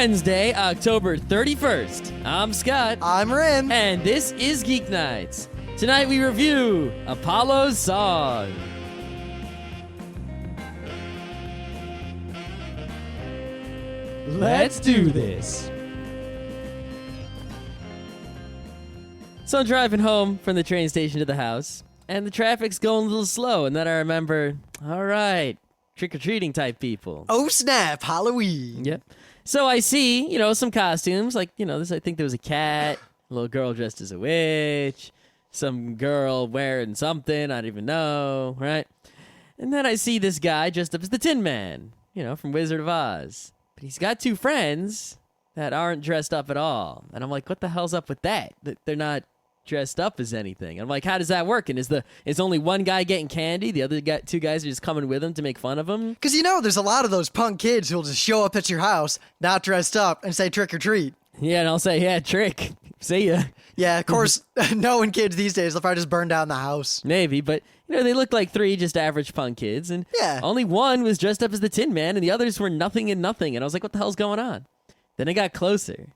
Wednesday, October 31st. I'm Scott. I'm Rim. And this is Geeknights. Tonight we review Apollo's Song. Let's do this. So I'm driving home from the train station to the house, and the traffic's going a little slow, and then I remember, all right, trick-or-treating type people. Oh snap, Halloween. Yep. So I see, some costumes, like, I think there was a cat, a little girl dressed as a witch, some girl wearing something, I don't even know, right? And then I see this guy dressed up as the Tin Man, from Wizard of Oz. But he's got two friends that aren't dressed up at all. And I'm like, what the hell's up with that? They're not dressed up as anything. I'm like, how does that work? And is only one guy getting candy? The other two guys are just coming with him to make fun of him? Because there's a lot of those punk kids who'll just show up at your house, not dressed up, and say trick or treat. Yeah, and I'll say, yeah, trick. See ya. Yeah, of course, knowing kids these days, they'll probably just burn down the house. Maybe, but, they look like three just average punk kids, and only one was dressed up as the Tin Man, and the others were nothing and nothing, and I was like, what the hell's going on? Then I got closer,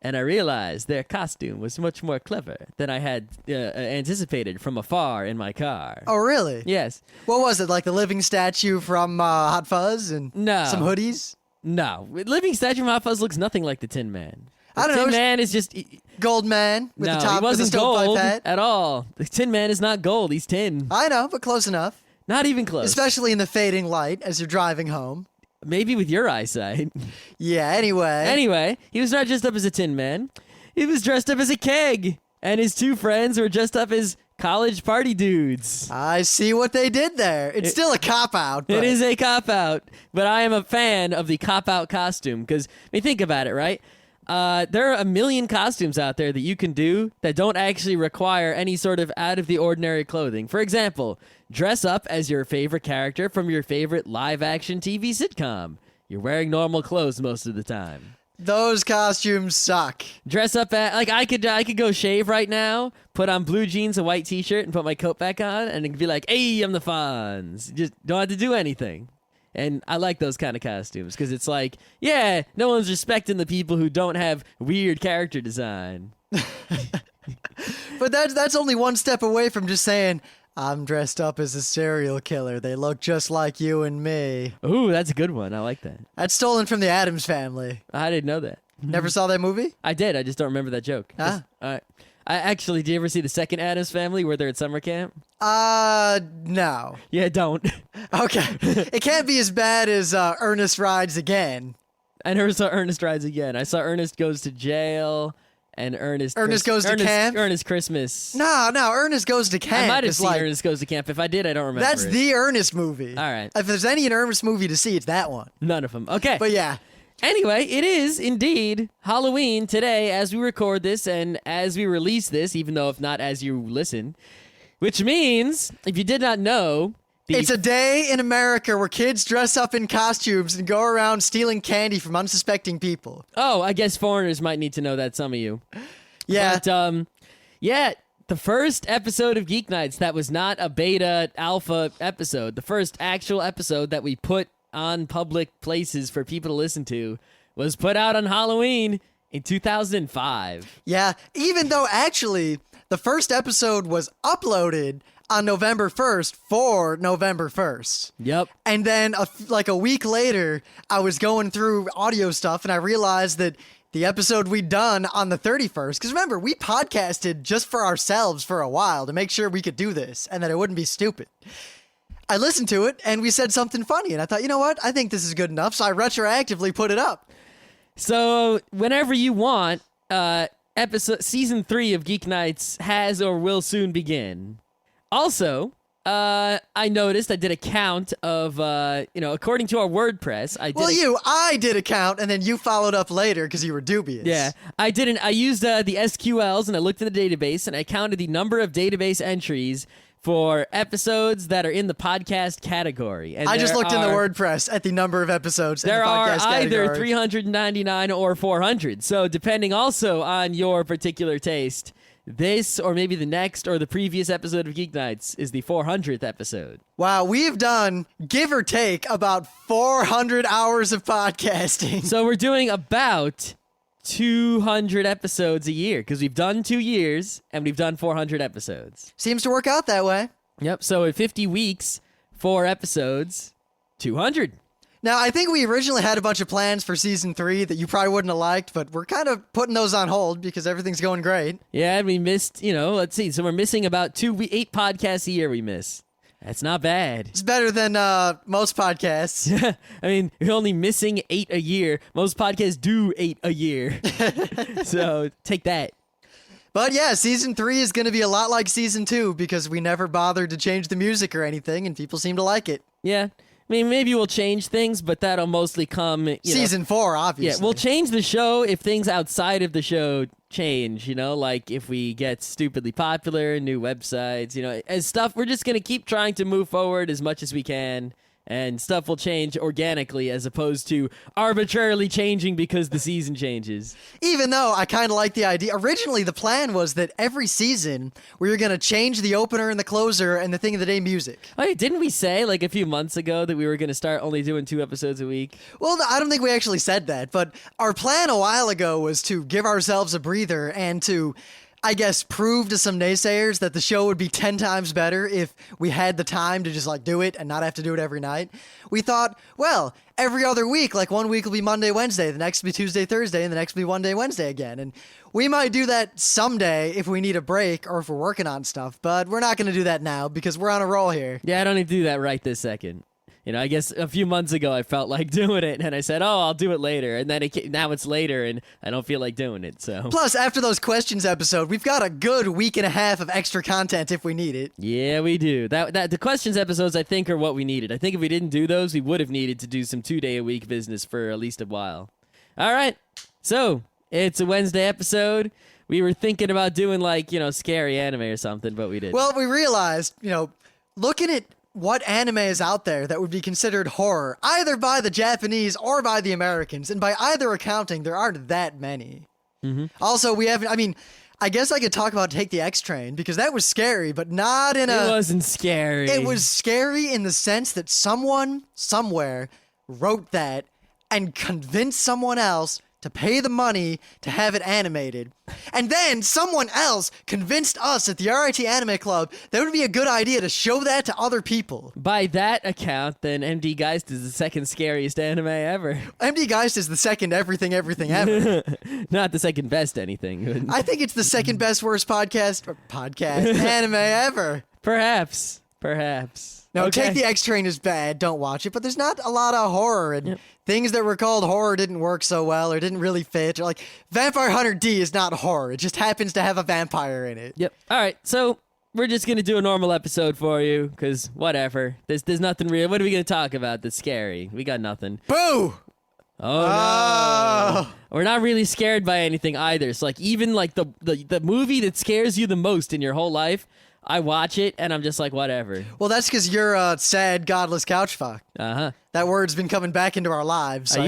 and I realized their costume was much more clever than I had anticipated from afar in my car. Oh, really? Yes. What was it, like the living statue from Hot Fuzz and some hoodies? No. Living statue from Hot Fuzz looks nothing like the Tin Man. I don't know. Tin Man is just... Gold man with the top he wasn't with the stovepipe gold hat. at all. The Tin Man is not gold. He's tin. I know, but close enough. Not even close. Especially in the fading light as you're driving home. Maybe with your eyesight. Yeah, anyway. Anyway, he was not dressed up as a Tin Man. He was dressed up as a keg. And his two friends were dressed up as college party dudes. I see what they did there. It's still a cop-out. It is a cop-out. But I am a fan of the cop-out costume. Because, think about it, right? There are a million costumes out there that you can do that don't actually require any sort of out-of-the-ordinary clothing. For example, dress up as your favorite character from your favorite live-action TV sitcom. You're wearing normal clothes most of the time. Those costumes suck. Dress up I could go shave right now, put on blue jeans, a white t-shirt, and put my coat back on, and it'd be like, hey, I'm the Fonz. Just don't have to do anything. And I like those kind of costumes because it's like, yeah, no one's respecting the people who don't have weird character design. But that's only one step away from just saying, I'm dressed up as a serial killer. They look just like you and me. Ooh, that's a good one. I like that. That's stolen from the Addams Family. I didn't know that. Never saw that movie? I did. I just don't remember that joke. Ah. All right. Did you ever see the second Addams Family where they're at summer camp? No. Yeah, don't. Okay. It can't be as bad as Ernest Rides Again. I never saw Ernest Rides Again. I saw Ernest Goes to Jail and Ernest Goes to Camp? Ernest Christmas. No, Ernest Goes to Camp. I might have seen Ernest Goes to Camp. If I did, I don't remember. That's the Ernest movie. All right. If there's any Ernest movie to see, it's that one. None of them. Okay. But yeah. Anyway, it is indeed Halloween today as we record this and as we release this, even though if not as you listen, which means, if you did not know... It's a day in America where kids dress up in costumes and go around stealing candy from unsuspecting people. Oh, I guess foreigners might need to know that, some of you. Yeah. But, the first episode of Geeknights that was not a beta alpha episode, the first actual episode that we put on public places for people to listen to was put out on Halloween in 2005. Yeah, even though actually the first episode was uploaded on November 1st for November 1st. Yep. And then a week later, I was going through audio stuff and I realized that the episode we'd done on the 31st, because remember, we podcasted just for ourselves for a while to make sure we could do this and that it wouldn't be stupid. I listened to it, and we said something funny, and I thought, you know what? I think this is good enough, so I retroactively put it up. So, whenever you want, Season 3 of Geeknights has or will soon begin. Also, I noticed I did a count of, according to our WordPress, I did a count, and then you followed up later because you were dubious. Yeah, I used the SQLs, and I looked in the database, and I counted the number of database entries for episodes that are in the podcast category. And I just looked in the WordPress at the number of episodes in the podcast category. There are either 399 or 400. So depending also on your particular taste, this or maybe the next or the previous episode of Geeknights is the 400th episode. Wow, we've done, give or take, about 400 hours of podcasting. So we're doing about 200 episodes a year because we've done 2 years and we've done 400 episodes. Seems to work out that way. Yep. So in 50 weeks, 4 episodes, 200. Now, I think we originally had a bunch of plans for season 3 that you probably wouldn't have liked, but we're kind of putting those on hold because everything's going great. Yeah, and we missed, let's see. So we're missing about 8 podcasts a year we miss. That's not bad. It's better than most podcasts. I mean, we're only missing 8 a year. Most podcasts do 8 a year. So take that. But yeah, season 3 is going to be a lot like season 2 because we never bothered to change the music or anything, and people seem to like it. Yeah. I mean, maybe we'll change things, but that'll mostly come, Season 4, obviously. Yeah, we'll change the show if things outside of the show change, like if we get stupidly popular, new websites, as stuff, we're just going to keep trying to move forward as much as we can. And stuff will change organically as opposed to arbitrarily changing because the season changes. Even though I kind of like the idea. Originally, the plan was that every season we were going to change the opener and the closer and the thing of the day music. Oh, yeah, didn't we say like a few months ago that we were going to start only doing 2 episodes a week? Well, no, I don't think we actually said that. But our plan a while ago was to give ourselves a breather and to, I guess, prove to some naysayers that the show would be 10 times better if we had the time to just do it and not have to do it every night. We thought, well, every other week, like one week will be Monday, Wednesday, the next will be Tuesday, Thursday, and the next will be Monday, Wednesday again. And we might do that someday if we need a break or if we're working on stuff, but we're not going to do that now because we're on a roll here. Yeah, I don't need to do that right this second. I guess a few months ago I felt like doing it, and I said, "Oh, I'll do it later." And then now it's later, and I don't feel like doing it. So plus, after those questions episode, we've got a good week and a half of extra content if we need it. Yeah, we do. That the questions episodes I think are what we needed. I think if we didn't do those, we would have needed to do some 2-day-a-week business for at least a while. All right, so it's a Wednesday episode. We were thinking about doing scary anime or something, but we didn't. Well, we realized, looking at what anime is out there that would be considered horror, either by the Japanese or by the Americans, and by either accounting, there aren't that many. Mm-hmm. Also, we haven't, I guess I could talk about Take the X Train, because that was scary, but not in a... It wasn't scary. It was scary in the sense that someone, somewhere, wrote that and convinced someone else to pay the money to have it animated. And then someone else convinced us at the RIT Anime Club that it would be a good idea to show that to other people. By that account, then MD Geist is the second scariest anime ever. MD Geist is the second everything ever. Not the second best anything. I think it's the second best worst podcast anime ever. Perhaps. No, Okay. Take the X Train is bad. Don't watch it. But there's not a lot of horror, and things that were called horror didn't work so well or didn't really fit. Or Vampire Hunter D is not horror. It just happens to have a vampire in it. Yep. All right. So we're just gonna do a normal episode for you, because whatever. There's nothing real. What are we gonna talk about that's scary? We got nothing. Boo! Oh no. We're not really scared by anything either. So even the movie that scares you the most in your whole life, I watch it and I'm just like, whatever. Well, that's because you're a sad, godless couch fuck. Uh-huh. That word's been coming back into our lives. So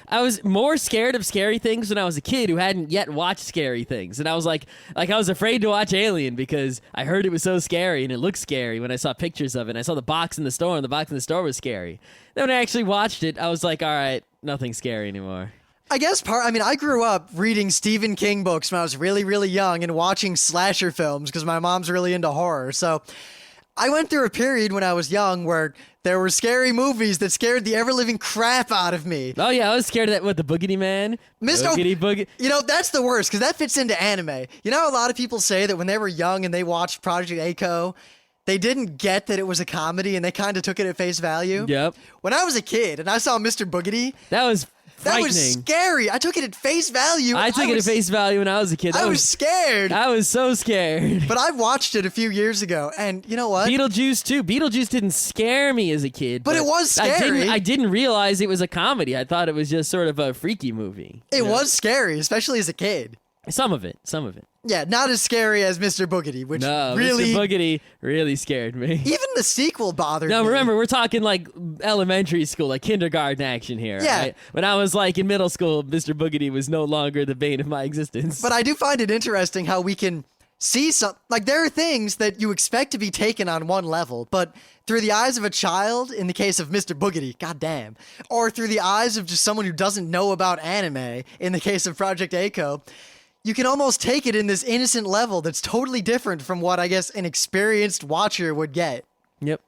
I was more scared of scary things when I was a kid who hadn't yet watched scary things. And I was like I was afraid to watch Alien because I heard it was so scary and it looked scary when I saw pictures of it. And I saw the box in the store and the box in the store was scary. Then when I actually watched it, I was like, all right, nothing's scary anymore. I guess I grew up reading Stephen King books when I was really, really young and watching slasher films because my mom's really into horror. So I went through a period when I was young where there were scary movies that scared the ever-living crap out of me. Oh, yeah, I was scared of that, the Boogity Man? Boogity. That's the worst because that fits into anime. You know, a lot of people say that when they were young and they watched Project A-ko, they didn't get that it was a comedy and they kind of took it at face value. Yep. When I was a kid and I saw Mr. Boogity... That was scary. I took it at face value. I took it at face value when I was a kid. I was scared. I was so scared. But I watched it a few years ago, and you know what? Beetlejuice, too. Beetlejuice didn't scare me as a kid. But it was scary. I didn't realize it was a comedy. I thought it was just sort of a freaky movie. It was scary, especially as a kid. Some of it. Yeah, not as scary as Mr. Boogity, which really... Mr. Boogity really scared me. Even the sequel bothered me. Now, remember, we're talking like elementary school, like kindergarten action here. Yeah. Right? When I was in middle school, Mr. Boogity was no longer the bane of my existence. But I do find it interesting how we can see some, like, there are things that you expect to be taken on one level, but through the eyes of a child, in the case of Mr. Boogedy, goddamn, or through the eyes of just someone who doesn't know about anime, in the case of Project A-ko, you can almost take it in this innocent level that's totally different from what I guess an experienced watcher would get. Yep.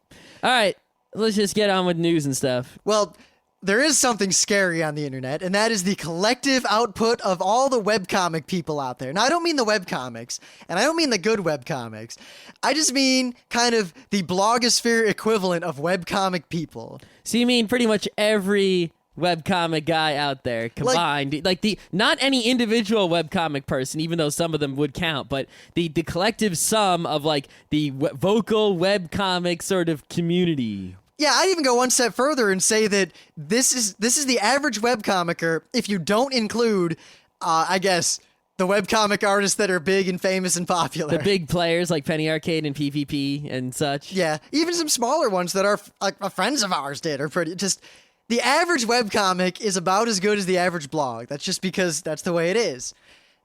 All right, let's just get on with news and stuff. Well, there is something scary on the internet, and that is the collective output of all the webcomic people out there. Now, I don't mean the webcomics, and I don't mean the good webcomics. I just mean kind of the blogosphere equivalent of webcomic people. So you mean pretty much every webcomic guy out there combined, like the not any individual webcomic person, even though some of them would count, but the collective sum of like the vocal webcomic sort of community. Yeah, I'd even go one step further and say that this is the average webcomicer if you don't include, I guess, the webcomic artists that are big and famous and popular. The big players like Penny Arcade and PvP and such. Yeah, even some smaller ones that are like friends of ours did are pretty just. The average webcomic is about as good as the average blog. That's just because that's the way it is.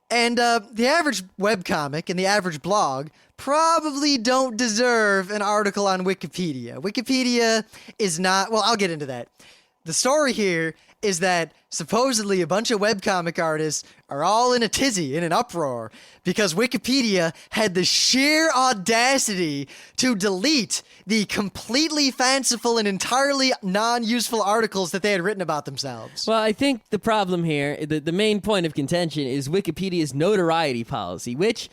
And the average webcomic and the average blog probably don't deserve an article on Wikipedia. Wikipedia is not... Well, I'll get into that. The story here is that supposedly a bunch of webcomic artists are all in a tizzy, in an uproar, because Wikipedia had the sheer audacity to delete the completely fanciful and entirely non-useful articles that they had written about themselves. Well, I think the problem here, the main point of contention is Wikipedia's notoriety policy, which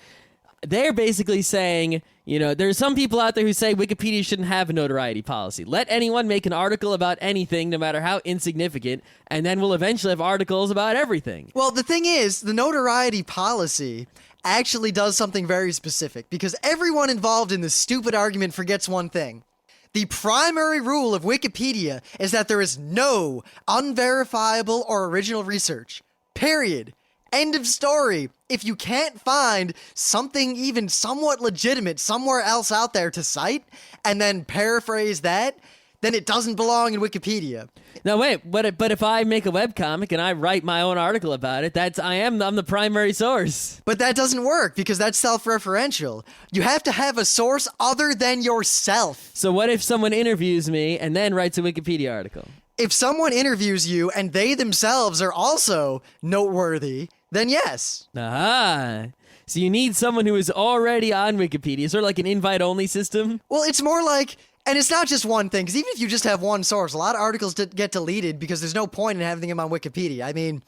they're basically saying, you know, there's some people out there who say Wikipedia shouldn't have a notoriety policy. Let anyone make an article about anything, no matter how insignificant, and then we'll eventually have articles about everything. Well, the thing is, the notoriety policy actually does something very specific, because everyone involved in this stupid argument forgets one thing. The primary rule of Wikipedia is that there is no unverifiable or original research. Period. End of story. If you can't find something even somewhat legitimate somewhere else out there to cite, and then paraphrase that, then it doesn't belong in Wikipedia. Now wait, but if I make a webcomic and I write my own article about it, I'm the primary source. But that doesn't work, because that's self-referential. You have to have a source other than yourself. So what if someone interviews me and then writes a Wikipedia article? If someone interviews you and they themselves are also noteworthy, then yes. Aha. So you need someone who is already on Wikipedia, sort of like an invite-only system? Well, it's more like, and it's not just one thing, because even if you just have one source, a lot of articles get deleted because there's no point in having them on Wikipedia. I mean,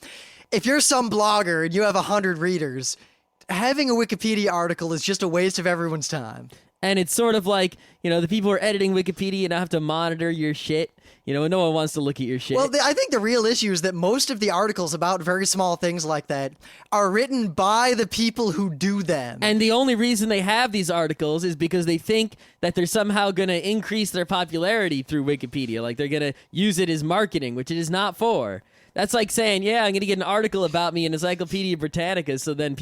if you're some blogger and you have 100 readers, having a Wikipedia article is just a waste of everyone's time. And it's sort of like, you know, the people who are editing Wikipedia now have to monitor your shit. You know, no one wants to look at your shit. Well, I think the real issue is that most of the articles about very small things like that are written by the people who do them. And the only reason they have these articles is because they think that they're somehow going to increase their popularity through Wikipedia. Like they're going to use it as marketing, which it is not for. That's like saying, yeah, I'm going to get an article about me in Encyclopedia Britannica, so then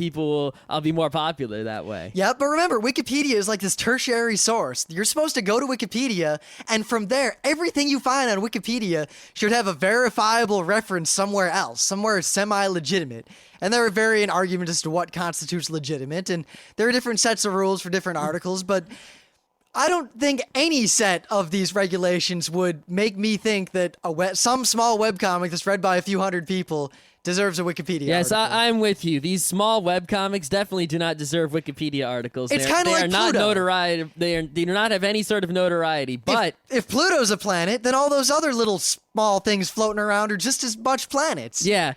I'll be more popular that way. Yeah, but remember, Wikipedia is like this tertiary source. You're supposed to go to Wikipedia, and from there, everything you find on Wikipedia should have a verifiable reference somewhere else, somewhere semi-legitimate. And there are varying arguments as to what constitutes legitimate, and there are different sets of rules for different articles, but I don't think any set of these regulations would make me think that some small webcomic that's read by a few hundred people deserves a Wikipedia yes, article. I'm with you. These small webcomics definitely do not deserve Wikipedia articles. It's kind of like They are not Pluto. notoriety. They do not have any sort of notoriety. But if Pluto's a planet, then all those other little small things floating around are just as much planets. yeah,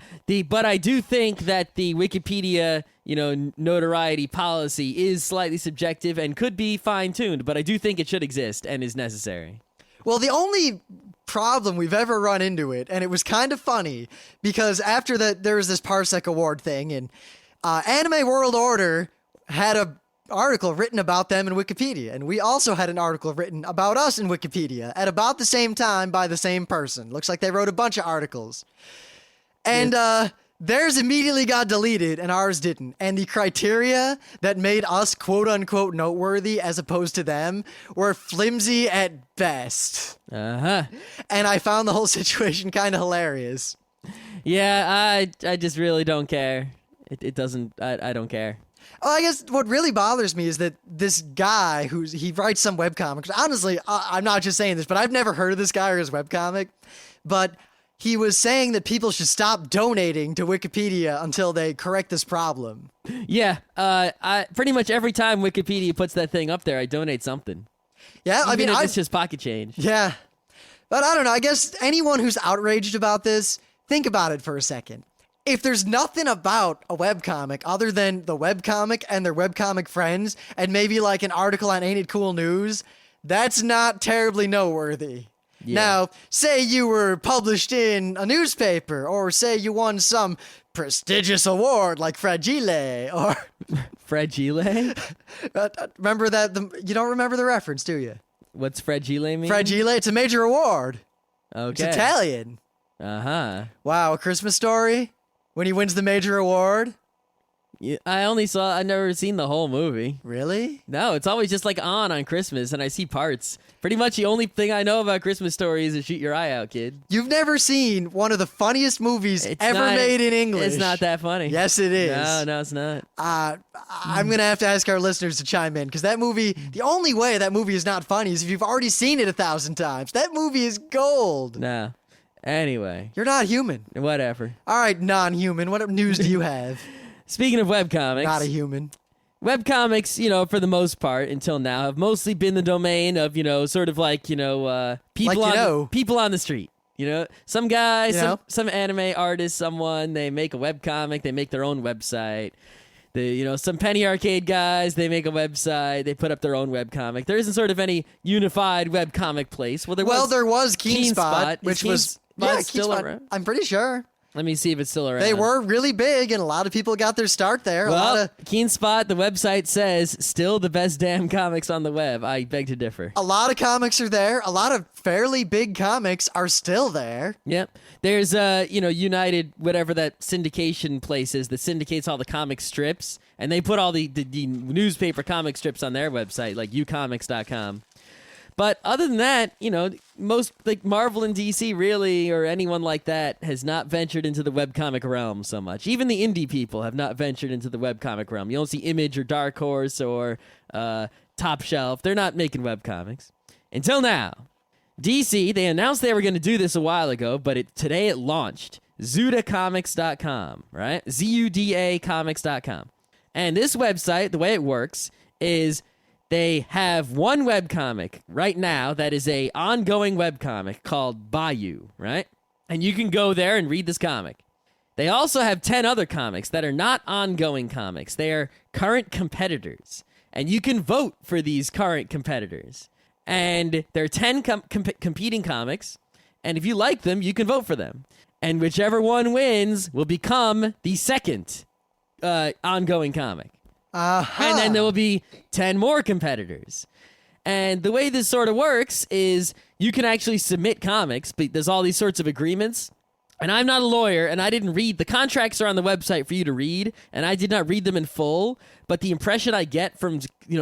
but I do think that the Wikipedia, you know, notoriety policy is slightly subjective and could be fine-tuned, but I do think it should exist and is necessary. Well, the only problem we've ever run into it, and it was kind of funny, because after that there was this Parsec Award thing, and Anime World Order had a article written about them in Wikipedia, and we also had an article written about us in Wikipedia at about the same time by the same person. Looks like they wrote a bunch of articles. And theirs immediately got deleted and ours didn't. And the criteria that made us quote-unquote noteworthy as opposed to them were flimsy at best. Uh-huh. And I found the whole situation kind of hilarious. Yeah, I just really don't care. It doesn't... I don't care. Oh, I guess what really bothers me is that this guy he writes some webcomics. Honestly, I'm not just saying this, but I've never heard of this guy or his webcomic. But he was saying that people should stop donating to Wikipedia until they correct this problem. Yeah, I pretty much every time Wikipedia puts that thing up there, I donate something. Yeah, Even if it's just pocket change. Yeah. But I don't know. I guess anyone who's outraged about this, think about it for a second. If there's nothing about a webcomic other than the webcomic and their webcomic friends, and maybe like an article on Ain't It Cool News, that's not terribly noteworthy. Yeah. Now, say you were published in a newspaper, or say you won some prestigious award like Fragile, or... Fragile? remember that? You don't remember the reference, do you? What's Fragile mean? Fragile, it's a major award. Okay. It's Italian. Uh-huh. Wow, A Christmas Story? When he wins the major award? Yeah, I've never seen the whole movie. Really? No, it's always just like on Christmas, and I see parts. Pretty much the only thing I know about Christmas Story is to shoot your eye out, kid. You've never seen one of the funniest movies made in English. It's not that funny. Yes, it is. No, it's not. I'm going to have to ask our listeners to chime in, because that movie, the only way that movie is not funny is if you've already seen it 1,000 times. That movie is gold. No. Anyway. You're not human. Whatever. All right, non-human. What news do you have? Speaking of webcomics. Not a human. Webcomics, for the most part, until now, have mostly been the domain of, sort of like, people on the street. Some guy, some anime artist, they make a webcomic, they make their own website. Some penny arcade guys, they make a website, they put up their own webcomic. There isn't sort of any unified webcomic place. Well, there was Keen Spot, which was... Yeah, still around? I'm pretty sure. Let me see if it's still around. They were really big, and a lot of people got their start there. Well, Keen Spot, the website says, still the best damn comics on the web. I beg to differ. A lot of comics are there. A lot of fairly big comics are still there. Yep. There's, United, whatever that syndication place is that syndicates all the comic strips, and they put all the newspaper comic strips on their website, like ucomics.com. But other than that, most like Marvel and DC really, or anyone like that, has not ventured into the webcomic realm so much. Even the indie people have not ventured into the webcomic realm. You don't see Image or Dark Horse or Top Shelf. They're not making webcomics. Until now. DC, they announced they were going to do this a while ago, but today it launched. ZudaComics.com, right? ZUDA Comics.com. And this website, the way it works is... they have one webcomic right now that is a ongoing webcomic called Bayou, right? And you can go there and read this comic. They also have 10 other comics that are not ongoing comics. They are current competitors. And you can vote for these current competitors. And there are 10 competing comics. And if you like them, you can vote for them. And whichever one wins will become the second ongoing comic. And then there will be 10 more competitors. And the way this sort of works is you can actually submit comics, but there's all these sorts of agreements. And I'm not a lawyer, and I didn't read. The contracts are on the website for you to read, and I did not read them in full. But the impression I get from,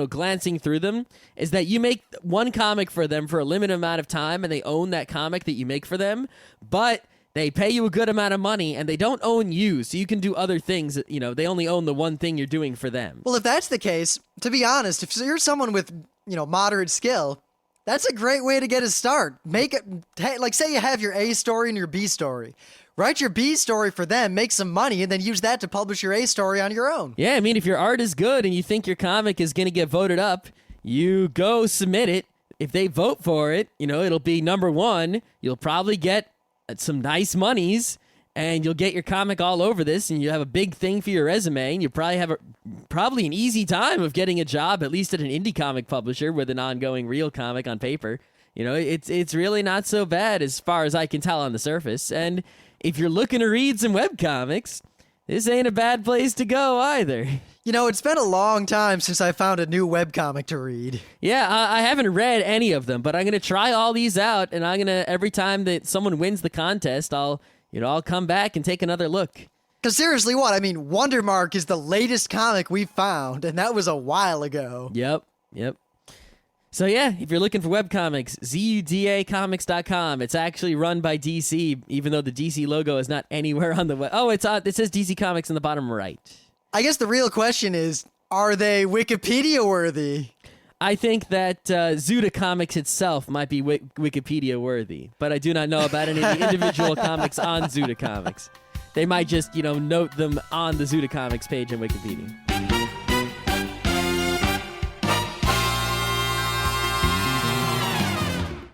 glancing through them is that you make one comic for them for a limited amount of time, and they own that comic that you make for them. But... they pay you a good amount of money, and they don't own you, so you can do other things. They only own the one thing you're doing for them. Well, if that's the case, to be honest, if you're someone with, moderate skill, that's a great way to get a start. Say you have your A story and your B story. Write your B story for them, make some money, and then use that to publish your A story on your own. Yeah, if your art is good and you think your comic is going to get voted up, you go submit it. If they vote for it, it'll be number one. You'll probably get some nice monies, and you'll get your comic all over this, and you have a big thing for your resume, and you probably have probably an easy time of getting a job, at least at an indie comic publisher with an ongoing real comic on paper. It's really not so bad as far as I can tell on the surface. And if you're looking to read some webcomics, this ain't a bad place to go either. It's been a long time since I found a new webcomic to read. Yeah, I haven't read any of them, but I'm going to try all these out, and I'm going to, every time that someone wins the contest, I'll come back and take another look. Because seriously, Wondermark is the latest comic we found, and that was a while ago. Yep. So yeah, if you're looking for webcomics, ZUDAcomics.com. It's actually run by DC, even though the DC logo is not anywhere on the web. Oh, it says DC Comics in the bottom right. I guess the real question is, Are they Wikipedia worthy? I think that Zuda Comics itself might be Wikipedia worthy, but I do not know about any of the individual comics on Zuda Comics. They might just, note them on the Zuda Comics page on Wikipedia.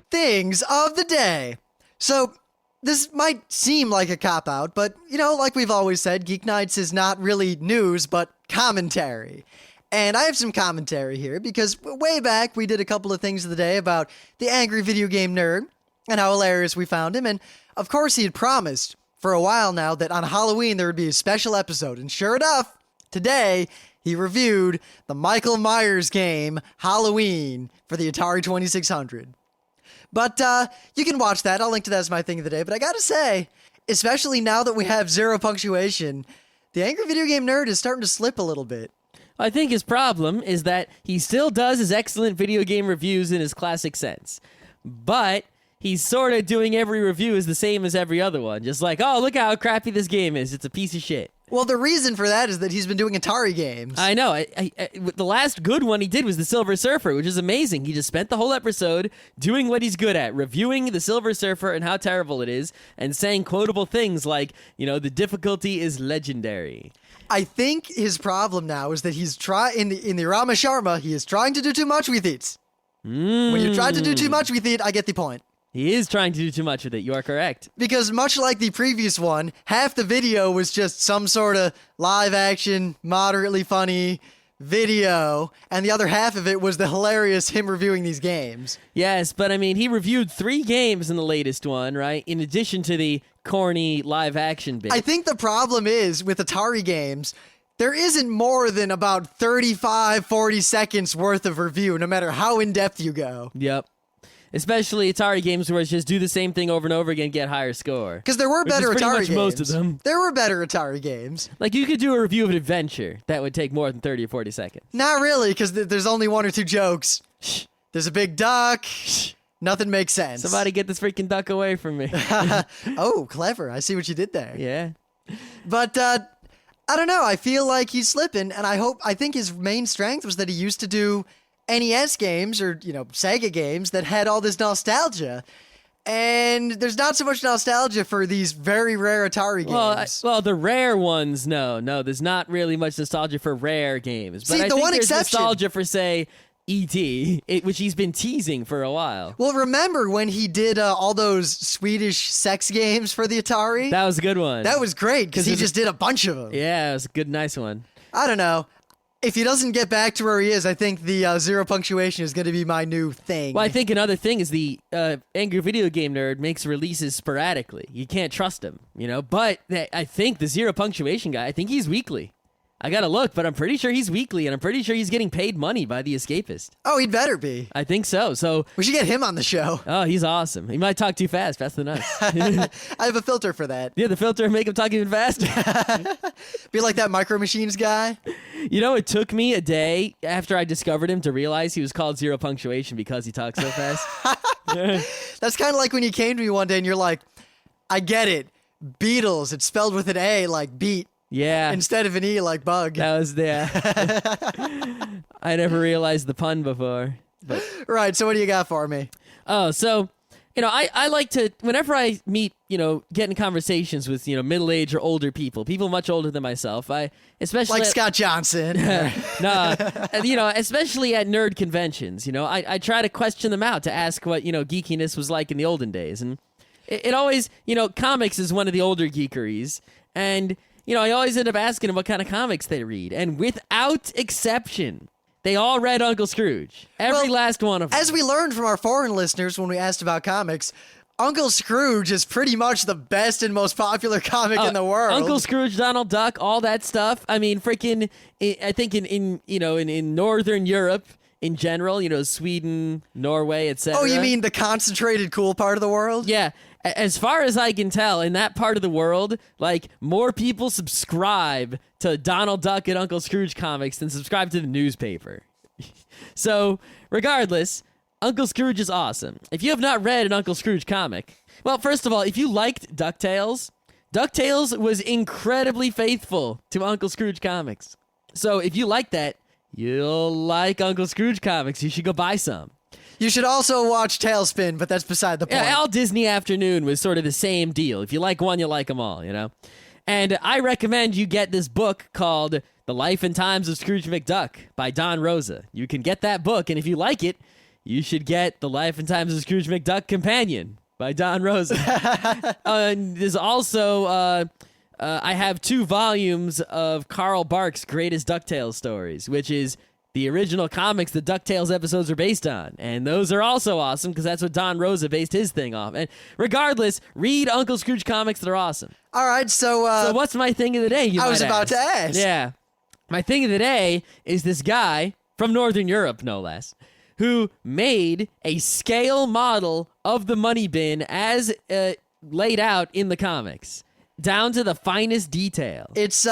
Things of the day. So, this might seem like a cop-out, but, like we've always said, Geeknights is not really news, but commentary. And I have some commentary here, because way back we did a couple of things of the day about the angry video game nerd and how hilarious we found him, and of course he had promised for a while now that on Halloween there would be a special episode, and sure enough, today he reviewed the Michael Myers game, Halloween, for the Atari 2600. But you can watch that. I'll link to that as my thing of the day. But I gotta say, especially now that we have zero punctuation, the angry video game nerd is starting to slip a little bit. I think his problem is that he still does his excellent video game reviews in his classic sense. But he's sort of doing every review as the same as every other one. Just like, oh, look how crappy this game is. It's a piece of shit. Well, the reason for that is that he's been doing Atari games. I know. The last good one he did was the Silver Surfer, which is amazing. He just spent the whole episode doing what he's good at, reviewing the Silver Surfer and how terrible it is, and saying quotable things like, the difficulty is legendary. I think his problem now is that he's in the Rama Sharma, he is trying to do too much with it. When you try to do too much with it, I get the point. He is trying to do too much with it. You are correct. Because much like the previous one, half the video was just some sort of live action, moderately funny video, and the other half of it was the hilarious him reviewing these games. Yes, but he reviewed 3 games in the latest one, right? In addition to the corny live action bit. I think the problem is with Atari games, there isn't more than about 35, 40 seconds worth of review, no matter how in-depth you go. Yep. Especially Atari games where it's just do the same thing over and over again, get higher score. Because there were better Atari games. Most of them. There were better Atari games. Like you could do a review of an adventure that would take more than 30 or 40 seconds. Not really, because there's only 1 or 2 jokes. Shh. There's a big duck. Shh. Nothing makes sense. Somebody get this freaking duck away from me. Oh, clever. I see what you did there. Yeah. But, I don't know. I feel like he's slipping, and I think his main strength was that he used to do NES games or, Sega games that had all this nostalgia. And there's not so much nostalgia for these very rare Atari games. Well, the rare ones, no, there's not really much nostalgia for rare games. But See, I the think one there's exception, nostalgia for, say, E.T., which he's been teasing for a while. Well, remember when he did all those Swedish sex games for the Atari? That was a good one. That was great, because he just did a bunch of them. Yeah, it was a good, nice one. I don't know. If he doesn't get back to where he is, I think the zero punctuation is going to be my new thing. Well, I think another thing is the angry video game nerd makes releases sporadically. You can't trust him, But I think the zero punctuation guy, I think he's weekly. I gotta look, but I'm pretty sure he's weekly, and I'm pretty sure he's getting paid money by The Escapist. Oh, he'd better be. I think so. So we should get him on the show. Oh, he's awesome. He might talk too fast, faster than us. I have a filter for that. Yeah, the filter make him talk even faster. Be like that Micro Machines guy. It took me a day after I discovered him to realize he was called Zero Punctuation because he talks so fast. That's kind of like when you came to me one day and you're like, I get it. Beatles, it's spelled with an A like beat. Yeah. Instead of an E like bug. That was I never realized the pun before. But. Right, so what do you got for me? Oh, so, I like to, whenever I meet, get in conversations with, middle-aged or older people much older than myself, especially... Like Scott Johnson. No, especially at nerd conventions, I try to question them out to ask what, geekiness was like in the olden days. And it always, comics is one of the older geekeries, and... I always end up asking them what kind of comics they read. And without exception, they all read Uncle Scrooge. Every last one of them. As we learned from our foreign listeners when we asked about comics, Uncle Scrooge is pretty much the best and most popular comic in the world. Uncle Scrooge, Donald Duck, all that stuff. I mean, freaking, I think in Northern Europe, in general, Sweden, Norway, etc. Oh, you mean the concentrated cool part of the world? Yeah. As far as I can tell, in that part of the world, more people subscribe to Donald Duck and Uncle Scrooge comics than subscribe to the newspaper. So, regardless, Uncle Scrooge is awesome. If you have not read an Uncle Scrooge comic, well, first of all, if you liked DuckTales, DuckTales was incredibly faithful to Uncle Scrooge comics. So, if you like that, you'll like Uncle Scrooge comics. You should go buy some. You should also watch Tailspin, but that's beside the point. Yeah, all Disney Afternoon was sort of the same deal. If you like one, you like them all, you know? And I recommend you get this book called The Life and Times of Scrooge McDuck by Don Rosa. You can get that book, and if you like it, you should get The Life and Times of Scrooge McDuck Companion by Don Rosa. And there's also, I have 2 volumes of Carl Barks' Greatest DuckTales stories, which is the original comics the DuckTales episodes are based on. And those are also awesome because that's what Don Rosa based his thing off. And regardless, read Uncle Scrooge comics. They're awesome. All right, So what's my thing of the day, I was about to ask. Yeah. My thing of the day is this guy from Northern Europe, no less, who made a scale model of the money bin as laid out in the comics, down to the finest detail. It's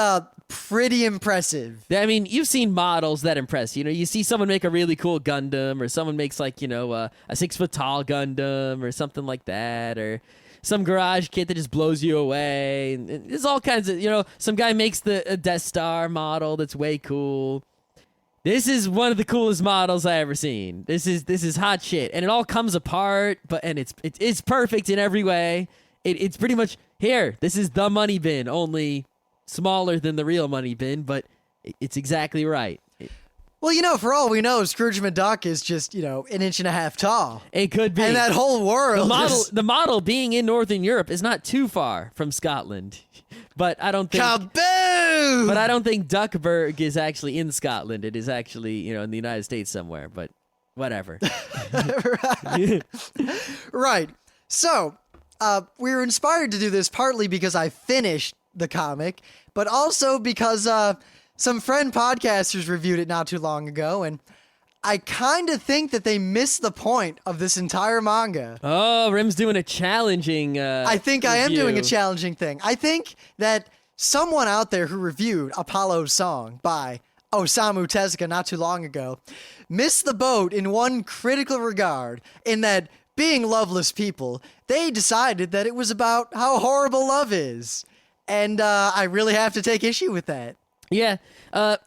pretty impressive. I mean, you've seen models that impress. You know, you see someone make a really cool Gundam, or someone makes like, you know, a 6-foot-tall Gundam or something like that, or some garage kit that just blows you away. And there's all kinds of, you know, some guy makes a Death Star model that's way cool. This is one of the coolest models I ever seen. This is hot shit, and it all comes apart, and it's perfect in every way. It's pretty much here. This is the money bin, only smaller than the real money bin, but it's exactly right. Well, you know, for all we know, Scrooge McDuck is just, you know, 1.5 inches tall. It could be. And that whole world. The model being in Northern Europe is not too far from Scotland. But I don't think Kaboom! But I don't think Duckburg is actually in Scotland. It is actually, you know, in the United States somewhere, but whatever. Right. So, we were inspired to do this partly because I finished the comic, but also because some friend podcasters reviewed it not too long ago, and I kind of think that they missed the point of this entire manga. Oh, Rim's doing a challenging I think review. I am doing a challenging thing. I think that someone out there who reviewed Apollo's Song by Osamu Tezuka not too long ago missed the boat in one critical regard, in that being loveless people, they decided that it was about how horrible love is. And I really have to take issue with that. Yeah.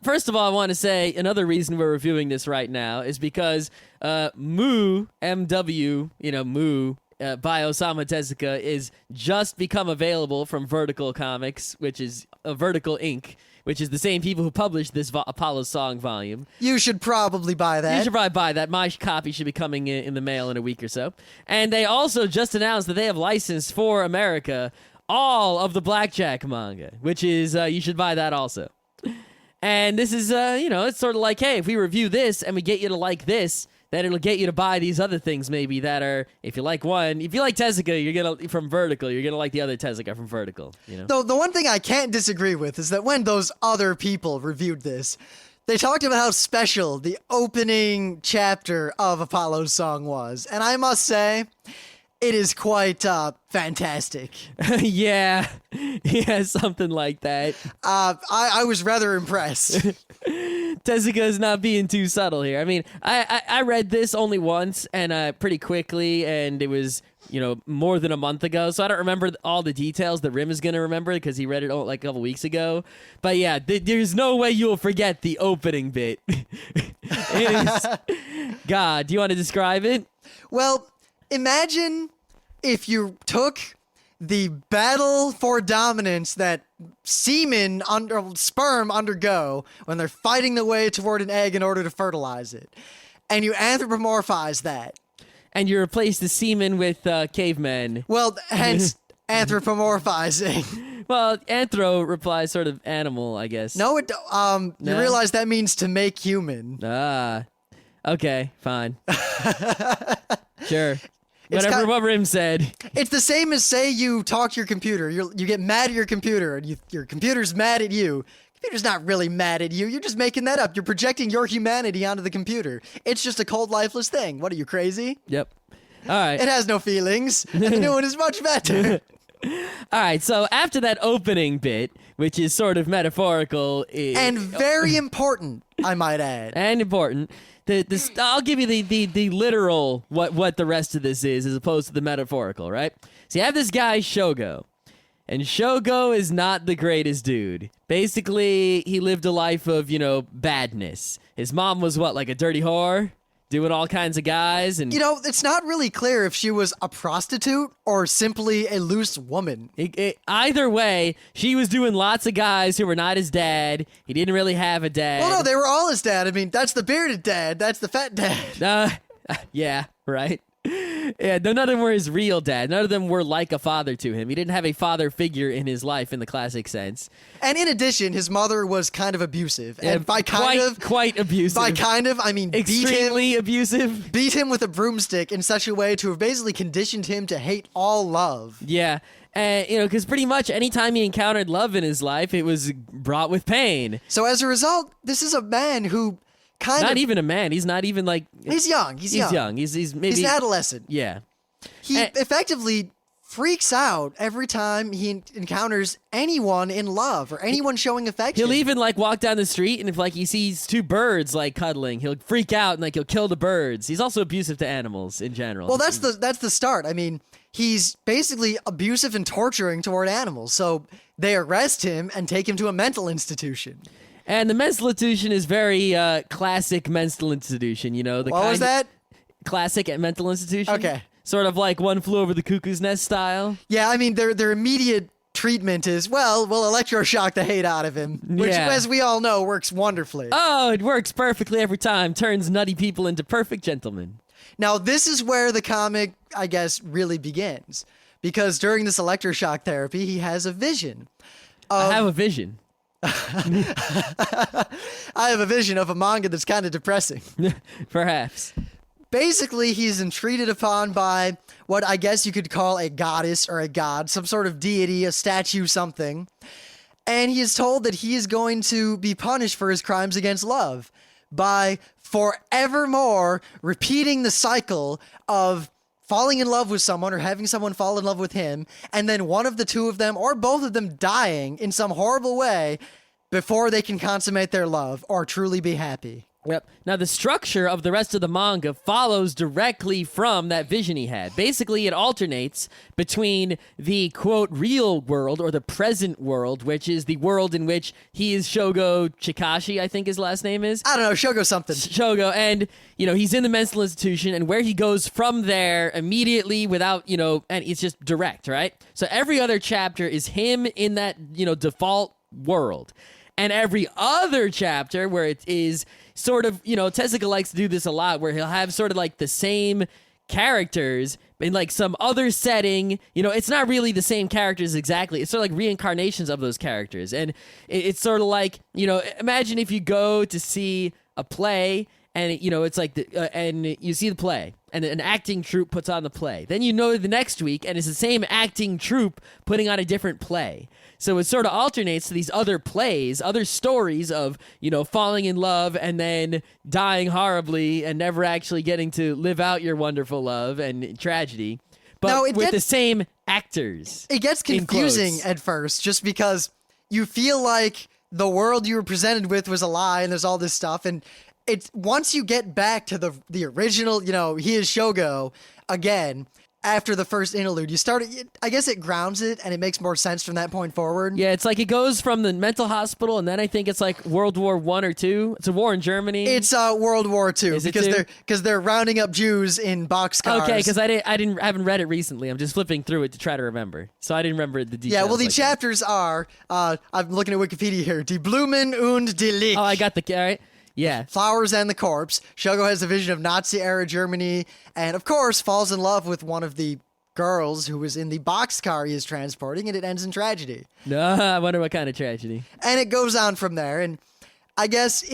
First of all, I want to say another reason we're reviewing this right now is because Moo, MW, you know, Moo, by Osamu Tezuka is just become available from Vertical Comics, which is Vertical Inc., which is the same people who published this Apollo Song volume. You should probably buy that. You should probably buy that. My copy should be coming in the mail in a week or so. And they also just announced that they have licensed for America all of the Blackjack manga, which is, you should buy that also. And this is, you know, it's sort of like, hey, if we review this and we get you to like this, then it'll get you to buy these other things maybe that are, if you like one, if you like Tezuka, you're gonna, from Vertical, you're gonna like the other Tezuka from Vertical, you know? Though the one thing I can't disagree with is that when those other people reviewed this, they talked about how special the opening chapter of Apollo's Song was. And I must say, it is quite fantastic. Yeah, something like that. I was rather impressed. Tezuka is not being too subtle here. I mean, I read this only once and pretty quickly, and it was, you know, more than a month ago, so I don't remember all the details that Rim is going to remember because he read it like a couple weeks ago. But yeah, there's no way you'll forget the opening bit. It is... God, do you want to describe it? Well, imagine if you took the battle for dominance that sperm undergo when they're fighting their way toward an egg in order to fertilize it, and you anthropomorphize that. And you replace the semen with cavemen. Well, hence anthropomorphizing. Well, anthro replies sort of animal, I guess. No, No? you realize that means to make human. Ah, okay, fine. Sure. Whatever what Rim said. It's the same as, say, you talk to your computer. You get mad at your computer, and your computer's mad at you. Computer's not really mad at you. You're just making that up. You're projecting your humanity onto the computer. It's just a cold, lifeless thing. What, are you crazy? Yep. All right. It has no feelings, and the new one is much better. All right, so after that opening bit, which is sort of metaphorical... and very important, I might add. And important... I'll give you the literal what the rest of this is as opposed to the metaphorical, right? So you have this guy, Shogo. And Shogo is not the greatest dude. Basically, he lived a life of, badness. His mom was what, like a dirty whore? Doing all kinds of guys and... It's not really clear if she was a prostitute or simply a loose woman. Either way, she was doing lots of guys who were not his dad. He didn't really have a dad. Well, no, they were all his dad. I mean, that's the bearded dad. That's the fat dad. Yeah, right. Yeah, none of them were his real dad. None of them were like a father to him. He didn't have a father figure in his life in the classic sense. And in addition, his mother was kind of abusive. Yeah, and by quite abusive. By kind of, I mean extremely abusive. Beat him with a broomstick in such a way to have basically conditioned him to hate all love. Yeah. Because pretty much anytime he encountered love in his life, it was brought with pain. So as a result, this is a man who not even a man. He's not even like... He's young. He's young. He's maybe... He's an adolescent. Yeah. He effectively freaks out every time he encounters anyone in love or anyone showing affection. He'll even walk down the street and if he sees two birds cuddling, he'll freak out and he'll kill the birds. He's also abusive to animals in general. Well, that's the start. I mean, he's basically abusive and torturing toward animals. So they arrest him and take him to a mental institution. And the mental institution is very classic mental institution, What was that? Classic mental institution. Okay. Sort of like One Flew Over the Cuckoo's Nest style. Yeah, I mean, their immediate treatment is, we'll electroshock the hate out of him, which, as we all know, works wonderfully. Oh, it works perfectly every time. Turns nutty people into perfect gentlemen. Now, this is where the comic, I guess, really begins. Because during this electroshock therapy, he has a vision. I have a vision. I have a vision of a manga that's kind of depressing. Perhaps. Basically, he's entreated upon by what I guess you could call a goddess or a god, some sort of deity, a statue, something. And he is told that he is going to be punished for his crimes against love by forevermore repeating the cycle of falling in love with someone or having someone fall in love with him, and then one of the two of them or both of them dying in some horrible way before they can consummate their love or truly be happy. Yep. Now, the structure of the rest of the manga follows directly from that vision he had. Basically, it alternates between the, quote, real world, or the present world, which is the world in which he is Shogo Chikashi, I think his last name is. I don't know, Shogo something. Shogo, and, he's in the mental institution, and where he goes from there immediately without, and it's just direct, right? So every other chapter is him in that, default world. And every other chapter where it is sort of, Tezuka likes to do this a lot, where he'll have sort of the same characters in some other setting. It's not really the same characters exactly. It's sort of reincarnations of those characters. And it's sort of imagine if you go to see a play and, it's and you see the play and an acting troupe puts on the play. Then the next week and it's the same acting troupe putting on a different play. So it sort of alternates to these other plays, other stories of, falling in love and then dying horribly and never actually getting to live out your wonderful love and tragedy, but with the same actors. It gets confusing at first just because you feel like the world you were presented with was a lie and there's all this stuff. And it's once you get back to the original, he is Shogo again. After the first interlude, I guess it grounds it and it makes more sense from that point forward. Yeah, it's it goes from the mental hospital and then I think it's World War I or II. It's a war in Germany. It's World War II because they're rounding up Jews in boxcars. Okay, because I haven't read it recently. I'm just flipping through it to try to remember. So I didn't remember the details. Yeah, well, the chapters are, I'm looking at Wikipedia here, Die Blumen und die Licht. Oh, I got all right. Yeah. Flowers and the Corpse. Shogo has a vision of Nazi-era Germany and, of course, falls in love with one of the girls who was in the boxcar he is transporting, and it ends in tragedy. I wonder what kind of tragedy. And it goes on from there, and I guess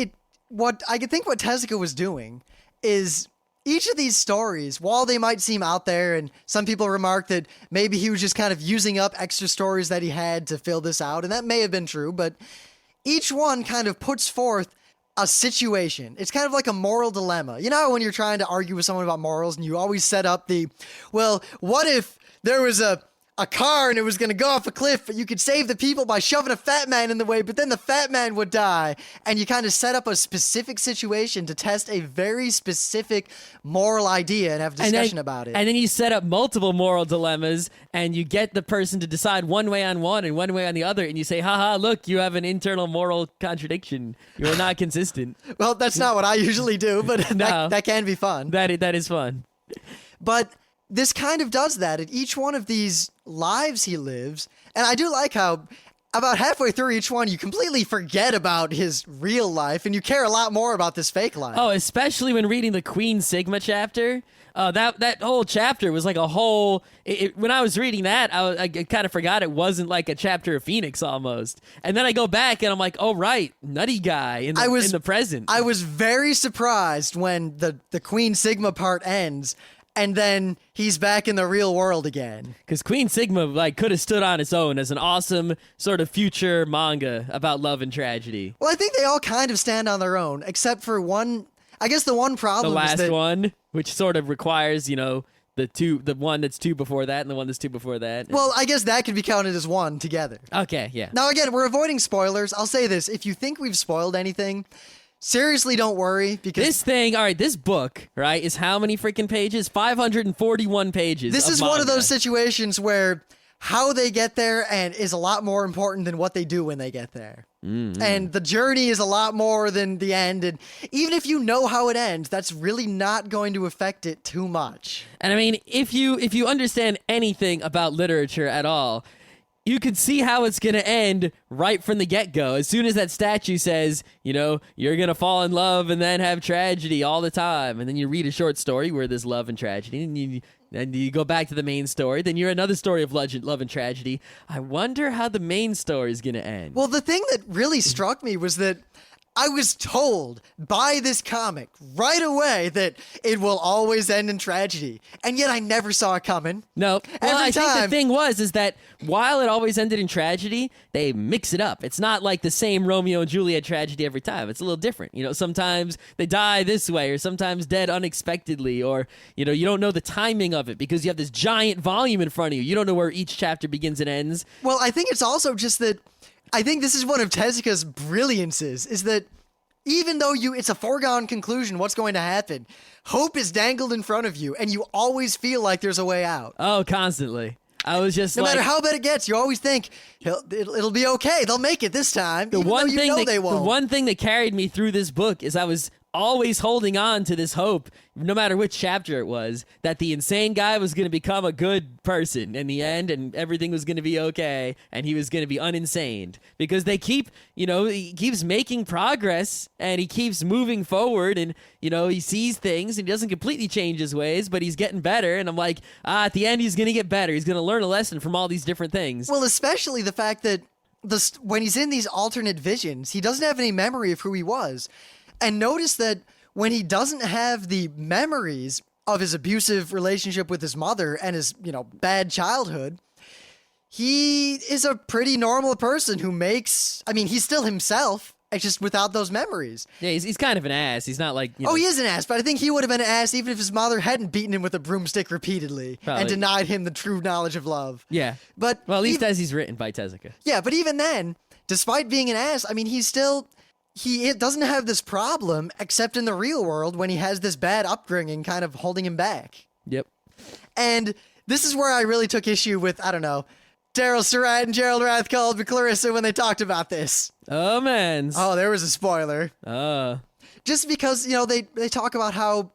what Tezuka was doing is each of these stories, while they might seem out there, and some people remark that maybe he was just kind of using up extra stories that he had to fill this out, and that may have been true, but each one kind of puts forth a situation. It's kind of like a moral dilemma. When you're trying to argue with someone about morals and you always set up what if there was a a car and it was going to go off a cliff, but you could save the people by shoving a fat man in the way, but then the fat man would die. And you kind of set up a specific situation to test a very specific moral idea and have discussion about it. And then you set up multiple moral dilemmas and you get the person to decide one way on one and one way on the other. And you say, haha, look, you have an internal moral contradiction. You're not consistent. Well, that's not what I usually do, but No. that can be fun. That is fun. But this kind of does that at each one of these lives he lives. And I do like how about halfway through each one, you completely forget about his real life and you care a lot more about this fake life. Oh, especially when reading the Queen Sigma chapter. That whole chapter was like a whole. When I was reading that, I kind of forgot it wasn't like a chapter of Phoenix almost. And then I go back and I'm like, oh right, nutty guy in the present. I was very surprised when the Queen Sigma part ends. And then he's back in the real world again. Because Queen Sigma like could have stood on its own as an awesome sort of future manga about love and tragedy. Well, I think they all kind of stand on their own, except for one. I guess the one problem The last is that one, which sort of requires, the one that's two before that and the one that's two before that. Well, I guess that could be counted as one together. Okay, yeah. Now, again, we're avoiding spoilers. I'll say this. If you think we've spoiled anything, seriously, don't worry, because this book, right, is how many freaking pages? 541 pages. this is one of those situations where how they get there and is a lot more important than what they do when they get there. Mm-hmm. And the journey is a lot more than the end. And even if you know how it ends, that's really not going to affect it too much. And I mean, if you understand anything about literature at all, you can see how it's going to end right from the get-go. As soon as that statue says, you're going to fall in love and then have tragedy all the time. And then you read a short story where there's love and tragedy, and you go back to the main story. Then you're another story of love and tragedy. I wonder how the main story is going to end. Well, the thing that really struck me was that I was told by this comic right away that it will always end in tragedy, and yet I never saw it coming. No. Well, Every I think time. the thing is that while it always ended in tragedy, they mix it up. It's not like the same Romeo and Juliet tragedy every time. It's a little different. Sometimes they die this way, or sometimes dead unexpectedly, or, you don't know the timing of it because you have this giant volume in front of you. You don't know where each chapter begins and ends. Well, I think it's also just that I think this is one of Tezuka's brilliances, is that even though it's a foregone conclusion what's going to happen, hope is dangled in front of you, and you always feel like there's a way out. Oh, constantly. I was just No matter how bad it gets, you always think it'll be okay. They'll make it this time. The one thing that carried me through this book is I was always holding on to this hope, no matter which chapter it was, that the insane guy was going to become a good person in the end, and everything was going to be okay, and he was going to be uninsane. Because they he keeps making progress, and he keeps moving forward, and, he sees things, and he doesn't completely change his ways, but he's getting better, and I'm like, at the end he's going to get better. He's going to learn a lesson from all these different things. Well, especially the fact that when he's in these alternate visions, he doesn't have any memory of who he was. And notice that when he doesn't have the memories of his abusive relationship with his mother and his, bad childhood, he is a pretty normal person who he's still himself, it's just without those memories. Yeah, he's kind of an ass. He's not like, Oh, he is an ass, but I think he would have been an ass even if his mother hadn't beaten him with a broomstick repeatedly Probably. and denied him the true knowledge of love. Yeah. But Well, at least as he's written by Tezuka. Yeah, but even then, despite being an ass, he's still... He doesn't have this problem, except in the real world when he has this bad upbringing kind of holding him back. Yep. And this is where I really took issue with, Daryl Surratt and Gerald Rathcald and Clarissa when they talked about this. Oh, man. Oh, there was a spoiler. Just because, they talk about how...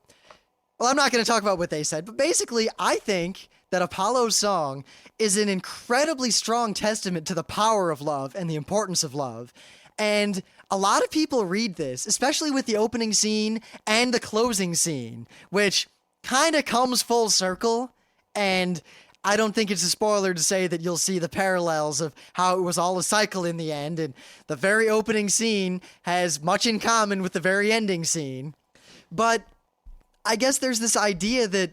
Well, I'm not going to talk about what they said, but basically, I think that Apollo's song is an incredibly strong testament to the power of love and the importance of love. And a lot of people read this, especially with the opening scene and the closing scene, which kind of comes full circle. And I don't think it's a spoiler to say that you'll see the parallels of how it was all a cycle in the end. And the very opening scene has much in common with the very ending scene. But I guess there's this idea that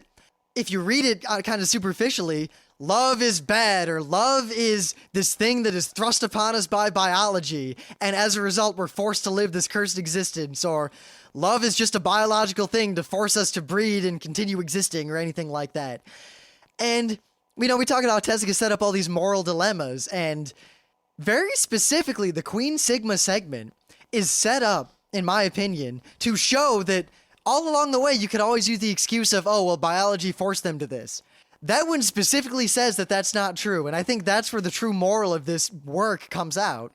if you read it kind of superficially, love is bad, or love is this thing that is thrust upon us by biology, and as a result, we're forced to live this cursed existence, or love is just a biological thing to force us to breed and continue existing, or anything like that. And we talk about Tezuka set up all these moral dilemmas, and very specifically, the Queen Sigma segment is set up, in my opinion, to show that all along the way, you could always use the excuse of, oh, well, biology forced them to this. That one specifically says that that's not true, and I think that's where the true moral of this work comes out.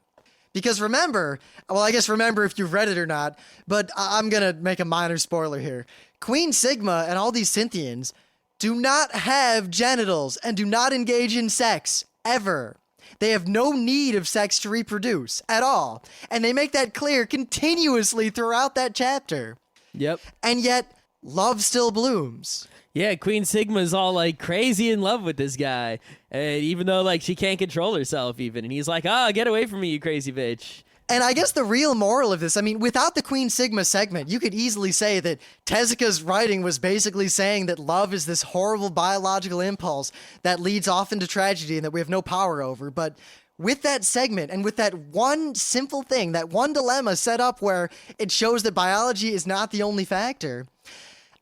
Because remember, well, I guess remember if you've read it or not, but I'm going to make a minor spoiler here. Queen Sigma and all these Synthians do not have genitals and do not engage in sex, ever. They have no need of sex to reproduce, at all. And they make that clear continuously throughout that chapter. Yep. And yet, love still blooms. Yeah, Queen Sigma's all like crazy in love with this guy, and even though like she can't control herself even, and he's like, get away from me, you crazy bitch. And I guess the real moral of this, I mean, without the Queen Sigma segment, you could easily say that Tezuka's writing was basically saying that love is this horrible biological impulse that leads often to tragedy and that we have no power over. But with that segment and with that one simple thing, that one dilemma set up where it shows that biology is not the only factor,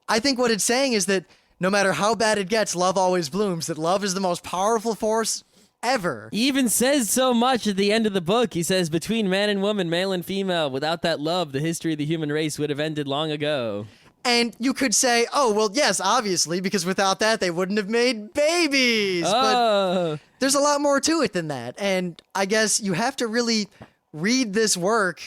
I think what it's saying is that no matter how bad it gets, love always blooms, that love is the most powerful force ever. He even says so much at the end of the book. He says, between man and woman, male and female, without that love, the history of the human race would have ended long ago. And you could say, oh, well, yes, obviously, because without that, they wouldn't have made babies. But there's a lot more to it than that. And I guess you have to really read this work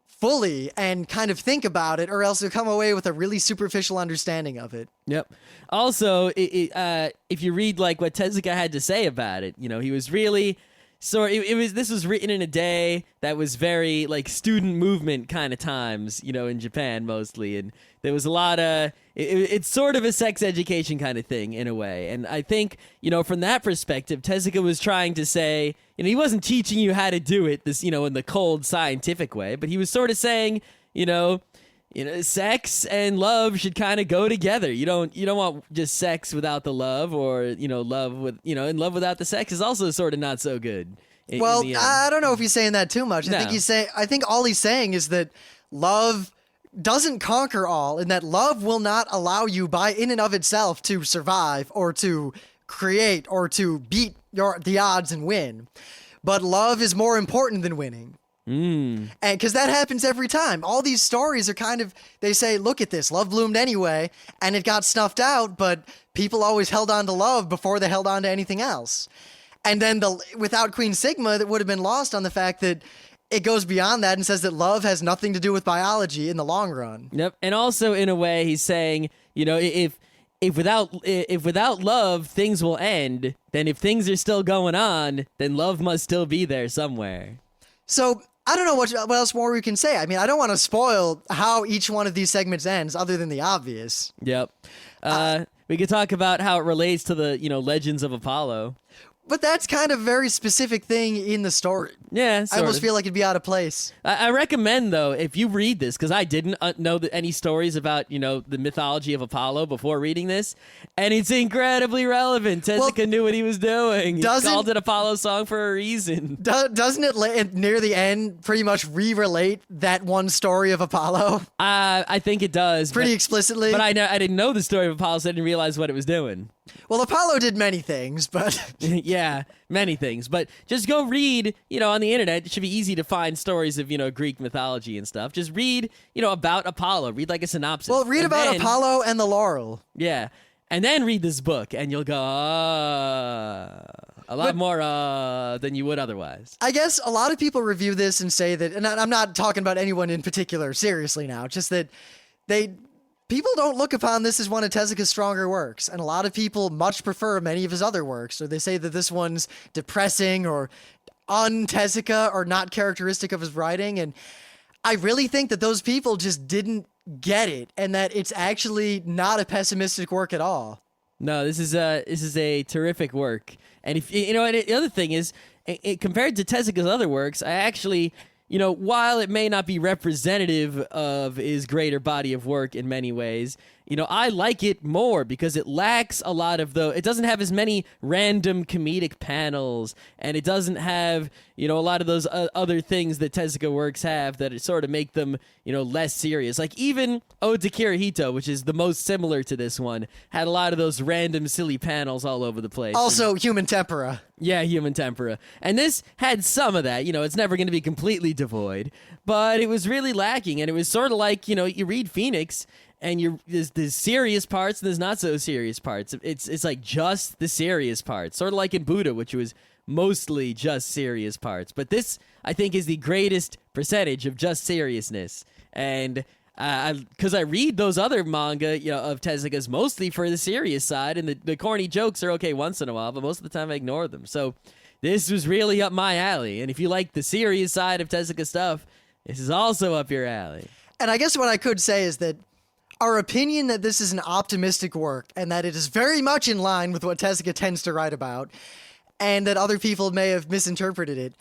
fully and kind of think about it, or else you'll come away with a really superficial understanding of it. Yep. Also, if you read like what Tezuka had to say about it, he was really this was written in a day that was very like student movement kind of times, in Japan mostly, and there was a lot of it's sort of a sex education kind of thing in a way. And I think, from that perspective, Tezuka was trying to say, he wasn't teaching you how to do it this, in the cold scientific way, but he was sort of saying, sex and love should kind of go together. You don't want just sex without the love, or love with and love without the sex is also sort of not so good. Well, I don't know if he's saying that too much. No. I think all he's saying is that love doesn't conquer all, and that love will not allow you by in and of itself to survive or to create or to beat the odds and win. But love is more important than winning. And because that happens every time. All these stories are they say, look at this, love bloomed anyway, and it got snuffed out, but people always held on to love before they held on to anything else. And then without Queen Sigma, that would have been lost on the fact that it goes beyond that and says that love has nothing to do with biology in the long run. Yep. And also, in a way, he's saying, if without love things will end, then if things are still going on, then love must still be there somewhere. So I don't know what else more we can say. I mean, I don't want to spoil how each one of these segments ends, other than the obvious. Yep. We could talk about how it relates to the Legends of Apollo. But that's kind of a very specific thing in the story. Yeah, I almost feel like it'd be out of place. I recommend, though, if you read this, because I didn't know any stories about, the mythology of Apollo before reading this, and it's incredibly relevant. Tezuka knew what he was doing. He called it Apollo Song for a reason. Doesn't it, near the end, pretty much re-relate that one story of Apollo? I think it does. Pretty explicitly. But I didn't know the story of Apollo, so I didn't realize what it was doing. Well, Apollo did many things, but... Yeah, many things. But just go read, on the internet. It should be easy to find stories of, Greek mythology and stuff. Just read, about Apollo. Read like a synopsis. Well, read about Apollo and the laurel. Yeah. And then read this book, and you'll go, a lot more than you would otherwise. I guess a lot of people review this and say that, and I'm not talking about anyone in particular seriously now, just that people don't look upon this as one of Tezuka's stronger works, and a lot of people much prefer many of his other works, or they say that this one's depressing or un-Tezuka or not characteristic of his writing, and I really think that those people just didn't get it, and that it's actually not a pessimistic work at all. No, this is a terrific work, and if and the other thing is, compared to Tezuka's other works, I actually... while it may not be representative of his greater body of work in many ways, I like it more because it lacks a lot of it doesn't have as many random comedic panels, and it doesn't have, a lot of those other things that Tezuka works have that sort of make them, less serious. Like even Ode to Kirihito, which is the most similar to this one, had a lot of those random silly panels all over the place. Also, Human Tempera. Yeah, Human Tempera. And this had some of that. It's never going to be completely devoid, but it was really lacking. And it was sort of like, you read Phoenix, and there's serious parts and there's not so serious parts. It's like just the serious parts, sort of like in Buddha, which was mostly just serious parts. But this, I think, is the greatest percentage of just seriousness. And because I read those other manga, of Tezuka's mostly for the serious side, and the corny jokes are okay once in a while, but most of the time I ignore them. So this was really up my alley. And if you like the serious side of Tezuka stuff, this is also up your alley. And I guess what I could say is that our opinion that this is an optimistic work and that it is very much in line with what Tezuka tends to write about, and that other people may have misinterpreted it,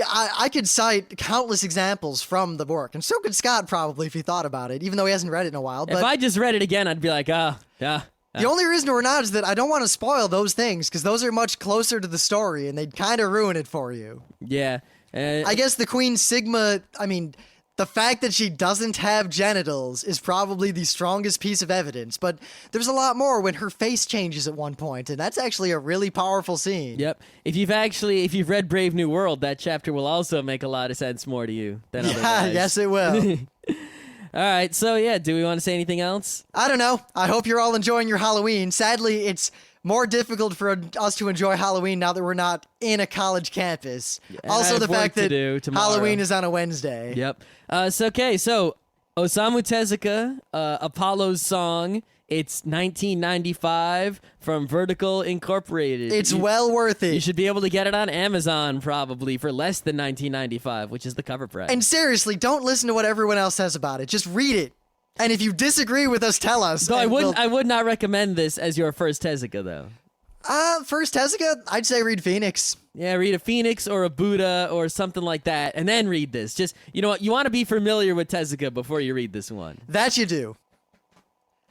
I could cite countless examples from the work, and so could Scott probably if he thought about it, even though he hasn't read it in a while. But if I just read it again, I'd be like, yeah. The only reason we're not is that I don't want to spoil those things, because those are much closer to the story, and they'd kind of ruin it for you. Yeah. I guess the Queen Sigma, the fact that she doesn't have genitals is probably the strongest piece of evidence, but there's a lot more when her face changes at one point, and that's actually a really powerful scene. Yep. If you've read Brave New World, that chapter will also make a lot of sense more to you than otherwise. Yes, it will. All right, so do we want to say anything else? I don't know. I hope you're all enjoying your Halloween. Sadly, it's more difficult for us to enjoy Halloween now that we're not in a college campus. And also, the fact that tomorrow. Halloween is on a Wednesday. Yep. So Osamu Tezuka, Apollo's Song. It's 1995 from Vertical Incorporated. It's well worth it. You should be able to get it on Amazon probably for less than $19.95, which is the cover price. And seriously, don't listen to what everyone else says about it. Just read it. And if you disagree with us, tell us. So I would not recommend this as your first Tezuka, though. First Tezuka, I'd say read Phoenix. Yeah, read a Phoenix or a Buddha or something like that, and then read this. Just, you know what? You want to be familiar with Tezuka before you read this one. That you do.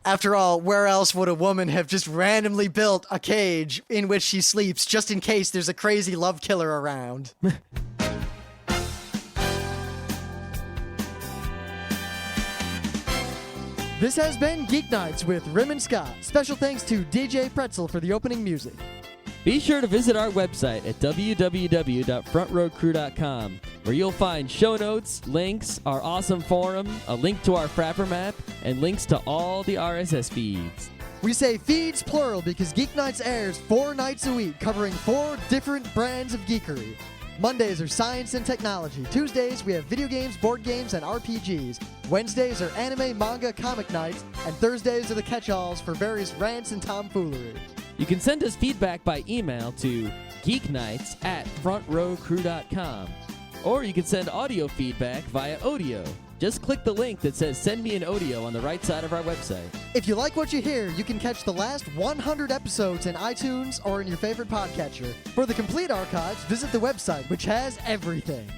After all, where else would a woman have just randomly built a cage in which she sleeps just in case there's a crazy love killer around? This has been Geeknights with Rim and Scott. Special thanks to DJ Pretzel for the opening music. Be sure to visit our website at www.frontrowcrew.com, where you'll find show notes, links, our awesome forum, a link to our Frapper map, and links to all the RSS feeds. We say feeds plural because Geeknights airs 4 nights a week, covering 4 different brands of geekery. Mondays are science and technology. Tuesdays, we have video games, board games, and RPGs. Wednesdays are anime, manga, comic nights. And Thursdays are the catch-alls for various rants and tomfoolery. You can send us feedback by email to geeknights@frontrowcrew.com. Or you can send audio feedback via Audio. Just click the link that says Send Me an Audio on the right side of our website. If you like what you hear, you can catch the last 100 episodes in iTunes or in your favorite podcatcher. For the complete archives, visit the website, which has everything.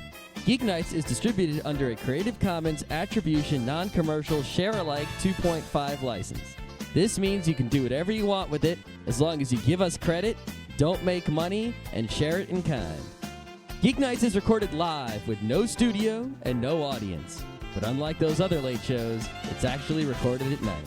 Geeknights is distributed under a Creative Commons Attribution Non-Commercial Share-alike 2.5 license. This means you can do whatever you want with it as long as you give us credit, don't make money, and share it in kind. Geeknights is recorded live with no studio and no audience. But unlike those other late shows, it's actually recorded at night.